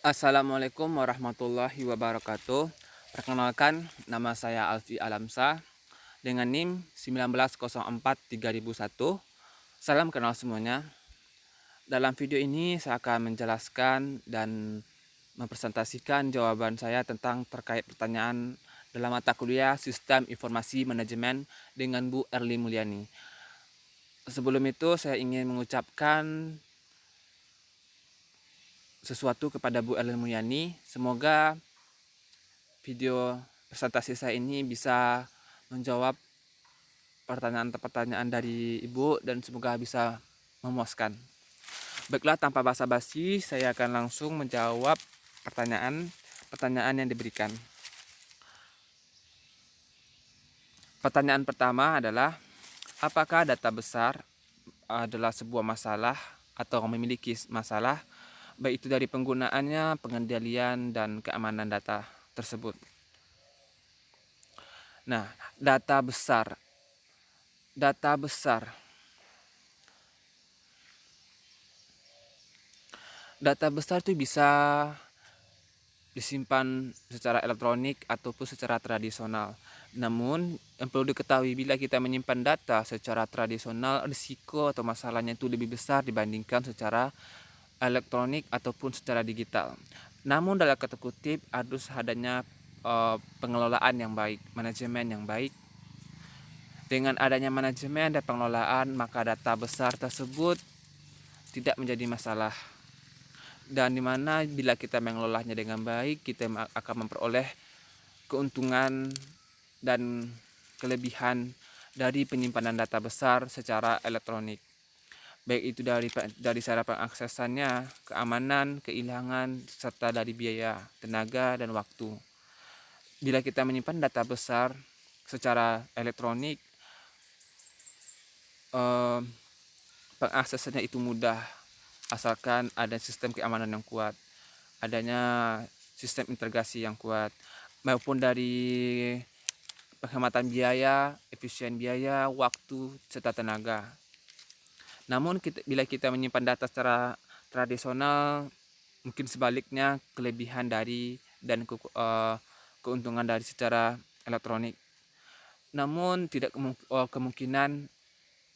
Assalamualaikum warahmatullahi wabarakatuh. Perkenalkan, nama saya Alfi Alamsa dengan NIM 19043001. Salam kenal semuanya. Dalam video ini saya akan menjelaskan dan mempresentasikan jawaban saya tentang terkait pertanyaan dalam mata kuliah Sistem Informasi Manajemen dengan Bu Erli Mulyani. Sebelum itu saya ingin mengucapkan sesuatu kepada Bu Erli Mulyani. Semoga video presentasi saya ini bisa menjawab pertanyaan-pertanyaan dari Ibu dan semoga bisa memuaskan. Baiklah, tanpa basa-basi, saya akan langsung menjawab pertanyaan yang diberikan. Pertanyaan pertama adalah, apakah data besar adalah sebuah masalah atau memiliki masalah, baik itu dari penggunaannya, pengendalian, dan keamanan data tersebut. Nah, data besar. Data besar. Data besar itu bisa disimpan secara elektronik ataupun secara tradisional. Namun, yang perlu diketahui bila kita menyimpan data secara tradisional, risiko atau masalahnya itu lebih besar dibandingkan secara elektronik ataupun secara digital. Namun dalam kata kutip harus adanya pengelolaan yang baik, manajemen yang baik. Dengan adanya manajemen dan pengelolaan, maka data besar tersebut tidak menjadi masalah. Dan dimana bila kita mengelolanya dengan baik, kita akan memperoleh keuntungan dan kelebihan dari penyimpanan data besar secara elektronik, baik itu dari cara pengaksesannya, keamanan, kehilangan, serta dari biaya, tenaga, dan waktu. Bila kita menyimpan data besar secara elektronik, eh, pengaksesannya itu mudah, asalkan ada sistem keamanan yang kuat, adanya sistem integrasi yang kuat, maupun dari penghematan biaya, efisien biaya, waktu, serta tenaga. Namun bila kita menyimpan data secara tradisional, mungkin sebaliknya kelebihan dari dan keuntungan dari secara elektronik. Namun tidak kemungkinan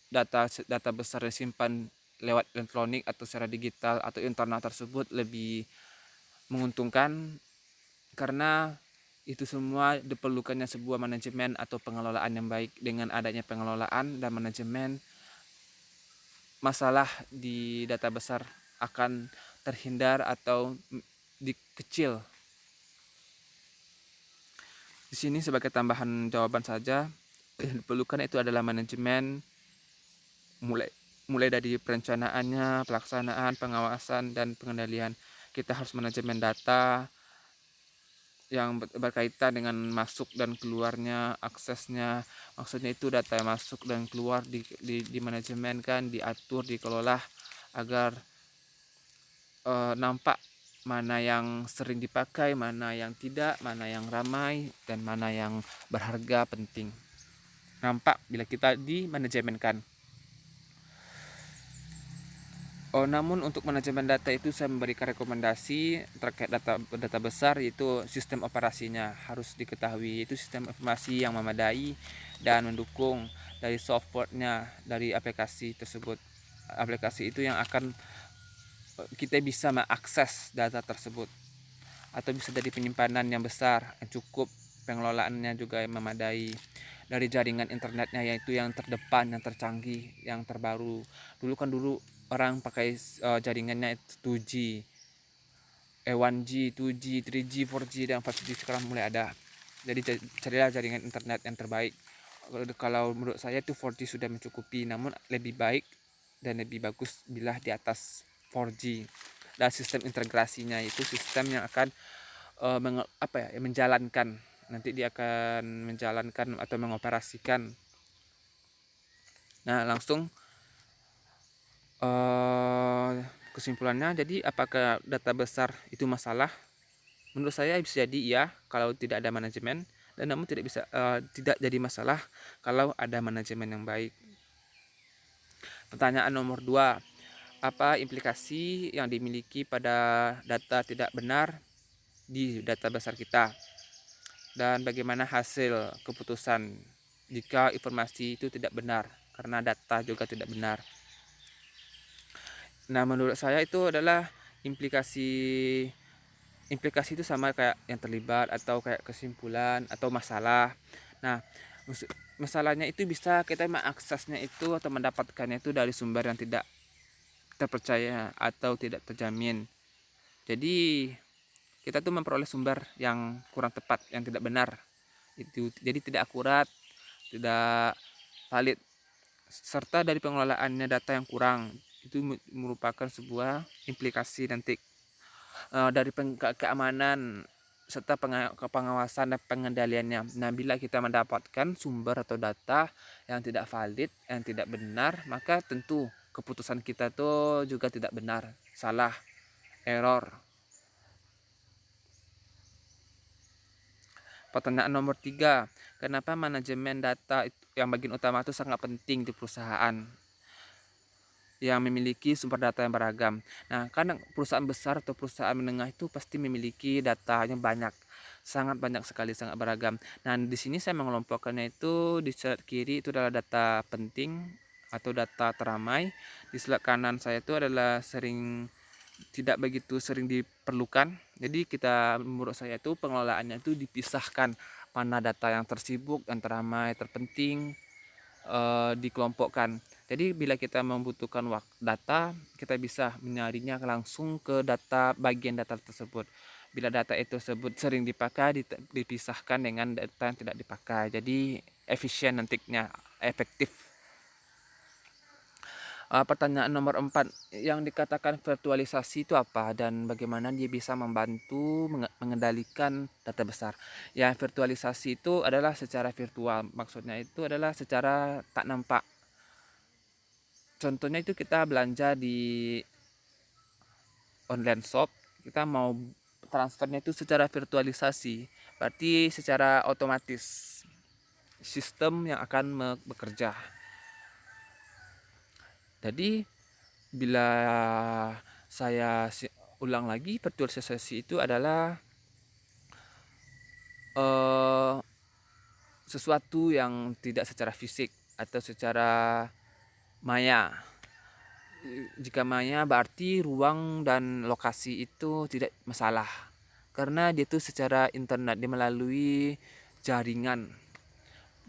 data besar disimpan lewat elektronik atau secara digital atau internal tersebut lebih menguntungkan, karena itu semua diperlukannya sebuah manajemen atau pengelolaan yang baik. Dengan adanya pengelolaan dan manajemen, masalah di data besar akan terhindar atau dikecil. Di sini sebagai tambahan jawaban saja, yang diperlukan itu adalah manajemen, mulai dari perencanaannya, pelaksanaan, pengawasan, dan pengendalian. Kita harus manajemen data yang berkaitan dengan masuk dan keluarnya, aksesnya. Maksudnya itu data yang masuk dan keluar di manajemen kan, diatur, dikelola agar nampak mana yang sering dipakai, mana yang tidak, mana yang ramai, dan mana yang berharga penting. Nampak bila kita di manajemenkan. Namun untuk manajemen data itu saya memberikan rekomendasi terkait data besar, yaitu sistem operasinya harus diketahui, itu sistem informasi yang memadai dan mendukung dari softwarenya, dari aplikasi tersebut. Aplikasi itu yang akan kita bisa mengakses data tersebut, atau bisa dari penyimpanan yang besar, yang cukup, pengelolaannya juga yang memadai, dari jaringan internetnya yaitu yang terdepan, yang tercanggih, yang terbaru. Dulu orang pakai jaringannya 2G, 1G, 2G, 3G, 4G, dan 5G sekarang mulai ada. Jadi carilah jaringan internet yang terbaik. Kalau menurut saya itu 4G sudah mencukupi, namun lebih baik dan lebih bagus bila di atas 4G. Dan sistem integrasinya itu sistem yang akan menjalankan, nanti dia akan menjalankan atau mengoperasikan. Nah, langsung kesimpulannya, jadi apakah data besar itu masalah? Menurut saya bisa jadi iya kalau tidak ada manajemen, dan namun tidak jadi masalah kalau ada manajemen yang baik. Pertanyaan nomor 2, apa implikasi yang dimiliki pada data tidak benar di data besar kita, dan bagaimana hasil keputusan jika informasi itu tidak benar karena data juga tidak benar. Nah, menurut saya itu adalah implikasi implikasi itu sama kayak yang terlibat atau kayak kesimpulan atau masalah. Nah, masalahnya itu bisa kita mengaksesnya itu atau mendapatkannya itu dari sumber yang tidak terpercaya atau tidak terjamin. Jadi kita tuh memperoleh sumber yang kurang tepat, yang tidak benar. Itu jadi tidak akurat, tidak valid, serta dari pengelolaannya data yang kurang. Itu merupakan sebuah implikasi nanti dari keamanan serta pengawasan dan pengendaliannya. Nah, bila kita mendapatkan sumber atau data yang tidak valid, yang tidak benar, maka tentu keputusan kita tuh juga tidak benar, salah, error. Pertanyaan nomor 3, kenapa manajemen data yang bagian utama itu sangat penting di perusahaan yang memiliki sumber data yang beragam? Nah, kadang perusahaan besar atau perusahaan menengah itu pasti memiliki datanya banyak, sangat banyak sekali, sangat beragam. Nah, di sini saya mengelompokkannya itu di sisi kiri itu adalah data penting atau data teramai. Di sisi kanan saya itu adalah tidak begitu sering diperlukan. Jadi menurut saya itu pengelolaannya itu dipisahkan, mana data yang tersibuk, yang teramai, terpenting, dikelompokkan. Jadi bila kita membutuhkan data, kita bisa menyarinya langsung ke bagian data tersebut. Bila data itu sering dipakai, dipisahkan dengan data yang tidak dipakai. Jadi efisien nantinya, efektif. Pertanyaan nomor 4, yang dikatakan virtualisasi itu apa dan bagaimana dia bisa membantu mengendalikan data besar? Ya, virtualisasi itu adalah secara virtual, maksudnya itu adalah secara tak nampak. Contohnya itu kita belanja di online shop, kita mau transfernya itu secara virtualisasi, berarti secara otomatis sistem yang akan bekerja. Jadi bila saya ulang lagi, virtualisasi itu adalah sesuatu yang tidak secara fisik atau secara maya. Jika maya berarti ruang dan lokasi itu tidak masalah, karena dia itu secara internet, dia melalui jaringan.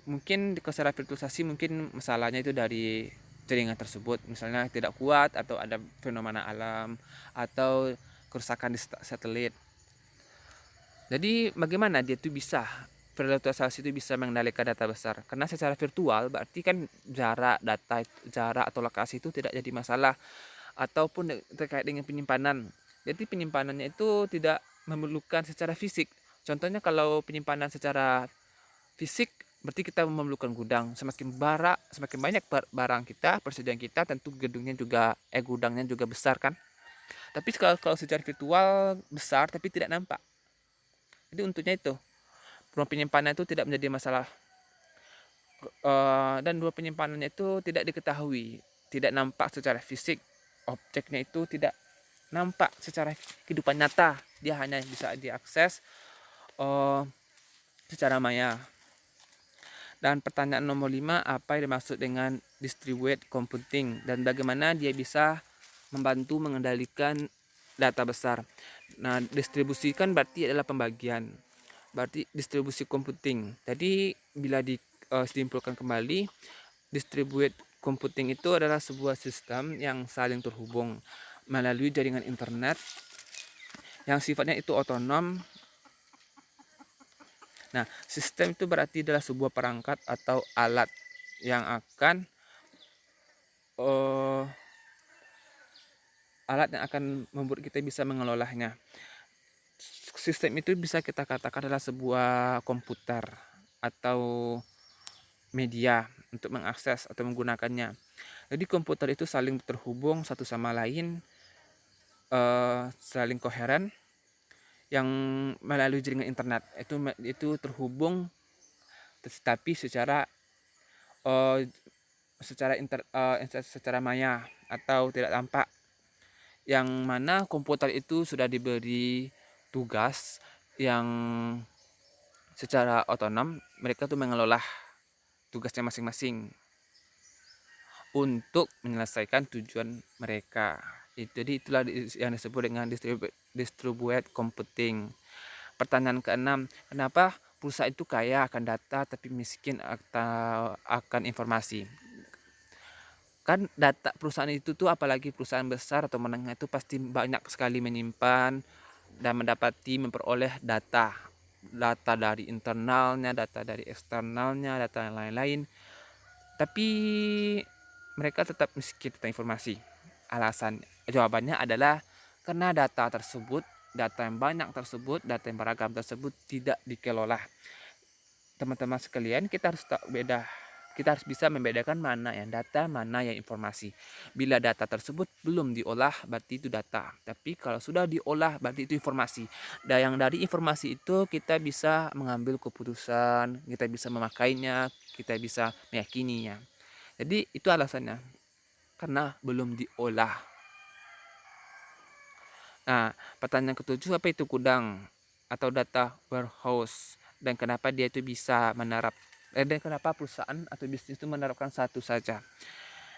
Mungkin secara virtualisasi mungkin masalahnya itu dari jaringan tersebut, misalnya tidak kuat atau ada fenomena alam atau kerusakan di satelit. Jadi bagaimana dia itu bisa virtualisasi itu bisa mengendalikan data besar? Karena secara virtual berarti kan jarak atau lokasi itu tidak jadi masalah, ataupun terkait dengan penyimpanan. Jadi penyimpanannya itu tidak memerlukan secara fisik. Contohnya kalau penyimpanan secara fisik berarti kita memerlukan gudang. Semakin banyak barang kita, persediaan kita, tentu gudangnya juga besar kan. Tapi kalau secara virtual besar tapi tidak nampak. Jadi untuknya itu ruang penyimpanan itu tidak menjadi masalah, dan ruang penyimpanannya itu tidak diketahui, tidak nampak secara fisik. Objeknya itu tidak nampak secara kehidupan nyata, dia hanya bisa diakses secara maya. Dan pertanyaan nomor 5, apa yang dimaksud dengan distributed computing dan bagaimana dia bisa membantu mengendalikan data besar? Nah, distribusikan berarti adalah pembagian. Berarti distribusi computing. Jadi bila disimpulkan kembali, distributed computing itu adalah sebuah sistem yang saling terhubung melalui jaringan internet yang sifatnya itu otonom. Nah, sistem itu berarti adalah sebuah perangkat atau alat yang akan membuat kita bisa mengelolanya. Sistem itu bisa kita katakan adalah sebuah komputer atau media untuk mengakses atau menggunakannya. Jadi komputer itu saling terhubung satu sama lain, saling koheren, yang melalui jaringan internet itu terhubung, tetapi secara maya atau tidak tampak. yang mana komputer itu sudah diberi tugas yang secara otonom mereka tuh mengelola tugasnya masing-masing untuk menyelesaikan tujuan mereka. Jadi itulah yang disebut dengan distributed computing. Pertanyaan keenam, kenapa perusahaan itu kaya akan data tapi miskin atau akan informasi? Kan data perusahaan itu tuh, apalagi perusahaan besar atau menengah, itu pasti banyak sekali menyimpan dan memperoleh data. Data dari internalnya, data dari eksternalnya, data yang lain-lain. Tapi mereka tetap miskin tentang informasi. Jawabannya adalah karena data yang banyak tersebut, data yang beragam tersebut tidak dikelola. Teman-teman sekalian, kita harus bisa membedakan mana yang data, mana yang informasi. Bila data tersebut belum diolah, berarti itu data. Tapi kalau sudah diolah, berarti itu informasi. Dan yang dari informasi itu kita bisa mengambil keputusan, kita bisa memakainya, kita bisa meyakininya. Jadi itu alasannya, karena belum diolah. Nah, pertanyaan ketujuh, apa itu gudang atau data warehouse, dan kenapa dia itu bisa dan kenapa perusahaan atau bisnis itu menerapkan satu saja.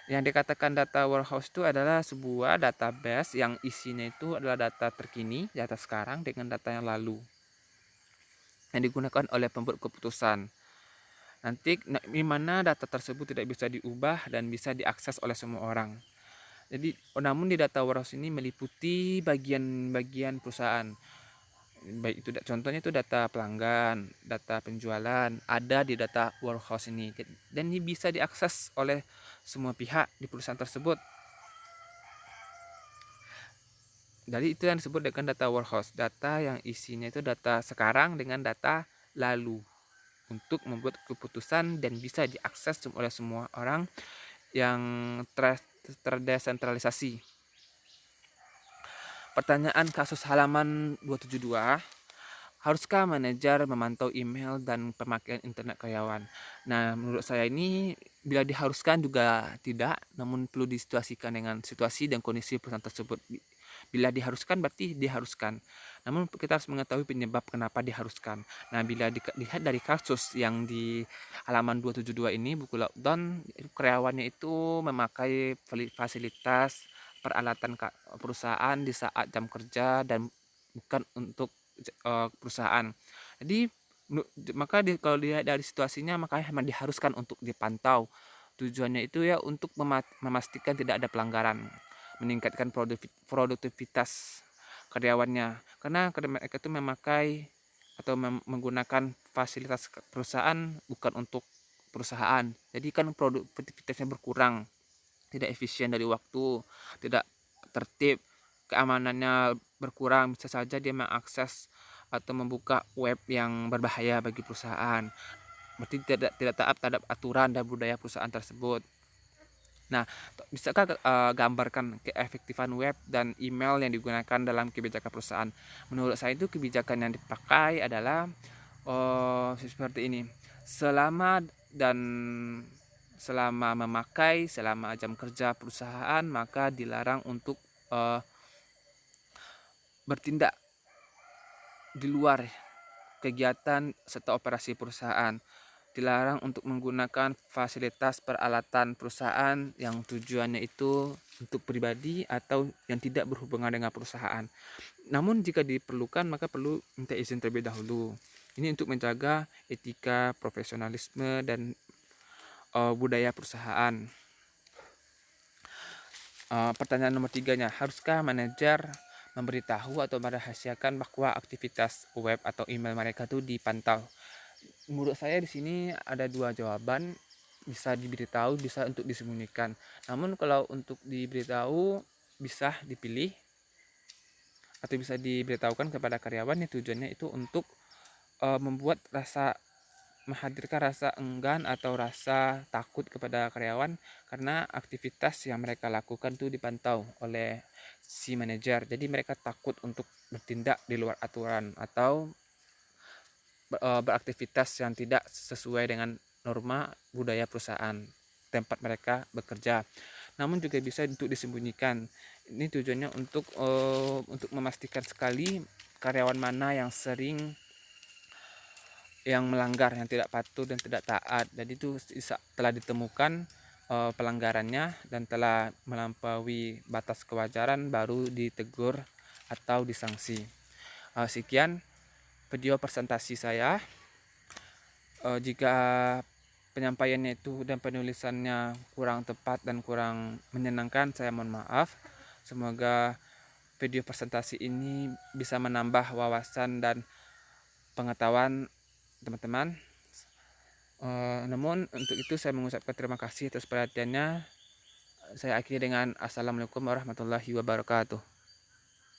Yang dikatakan data warehouse itu adalah sebuah database yang isinya itu adalah data terkini, data sekarang dengan data yang lalu yang digunakan oleh pembuat keputusan. Nanti di mana data tersebut tidak bisa diubah dan bisa diakses oleh semua orang. Jadi, namun di data warehouse ini meliputi bagian-bagian perusahaan. Baik itu contohnya itu data pelanggan, data penjualan, ada di data warehouse ini. Dan ini bisa diakses oleh semua pihak di perusahaan tersebut. Jadi itu yang disebut dengan data warehouse, data yang isinya itu data sekarang dengan data lalu untuk membuat keputusan dan bisa diakses oleh semua orang yang terdesentralisasi. Pertanyaan kasus halaman 272, haruskah manajer memantau email dan pemakaian internet karyawan? Nah, menurut saya ini bila diharuskan juga tidak, namun perlu disituasikan dengan situasi dan kondisi perusahaan tersebut. Bila diharuskan berarti diharuskan. Namun kita harus mengetahui penyebab kenapa diharuskan. Nah, bila dilihat dari kasus yang di halaman 272 ini, buku lockdown, karyawannya itu memakai fasilitas peralatan perusahaan di saat jam kerja dan bukan untuk perusahaan. Jadi maka kalau dilihat dari situasinya, maka memang diharuskan untuk dipantau. Tujuannya itu ya untuk memastikan tidak ada pelanggaran, meningkatkan produktivitas karyawannya, karena mereka itu memakai atau menggunakan fasilitas perusahaan bukan untuk perusahaan. Jadi kan produktivitasnya berkurang, tidak efisien dari waktu, tidak tertib, keamanannya berkurang, bisa saja dia mengakses atau membuka web yang berbahaya bagi perusahaan. Berarti tidak taat terhadap aturan dan budaya perusahaan tersebut. Nah, bisakah gambarkan keefektifan web dan email yang digunakan dalam kebijakan perusahaan? Menurut saya itu kebijakan yang dipakai adalah seperti ini. Selama jam kerja perusahaan, maka dilarang untuk bertindak di luar kegiatan serta operasi perusahaan. Dilarang untuk menggunakan fasilitas peralatan perusahaan yang tujuannya itu untuk pribadi atau yang tidak berhubungan dengan perusahaan. Namun jika diperlukan, maka perlu minta izin terlebih dahulu. Ini untuk menjaga etika, profesionalisme, dan budaya perusahaan. Pertanyaan nomor 3-nya, haruskah manajer memberitahu atau merahasiakan bahwa aktivitas web atau email mereka itu dipantau? Menurut saya di sini ada dua jawaban, bisa diberitahu, bisa untuk disembunyikan. Namun kalau untuk diberitahu bisa dipilih atau bisa diberitahukan kepada karyawan, yang tujuannya itu untuk menghadirkan rasa enggan atau rasa takut kepada karyawan, karena aktivitas yang mereka lakukan itu dipantau oleh si manajer. Jadi mereka takut untuk bertindak di luar aturan atau beraktivitas yang tidak sesuai dengan norma budaya perusahaan tempat mereka bekerja. Namun juga bisa untuk disembunyikan. Ini tujuannya untuk memastikan sekali karyawan mana yang sering yang melanggar, yang tidak patuh dan tidak taat. Jadi itu telah ditemukan pelanggarannya dan telah melampaui batas kewajaran, baru ditegur atau disanksi. Sekian video presentasi saya. Jika penyampaiannya itu dan penulisannya kurang tepat dan kurang menyenangkan, saya mohon maaf. Semoga video presentasi ini bisa menambah wawasan dan pengetahuan teman-teman. Namun untuk itu saya mengucapkan terima kasih atas perhatiannya. Saya akhiri dengan Assalamualaikum warahmatullahi wabarakatuh.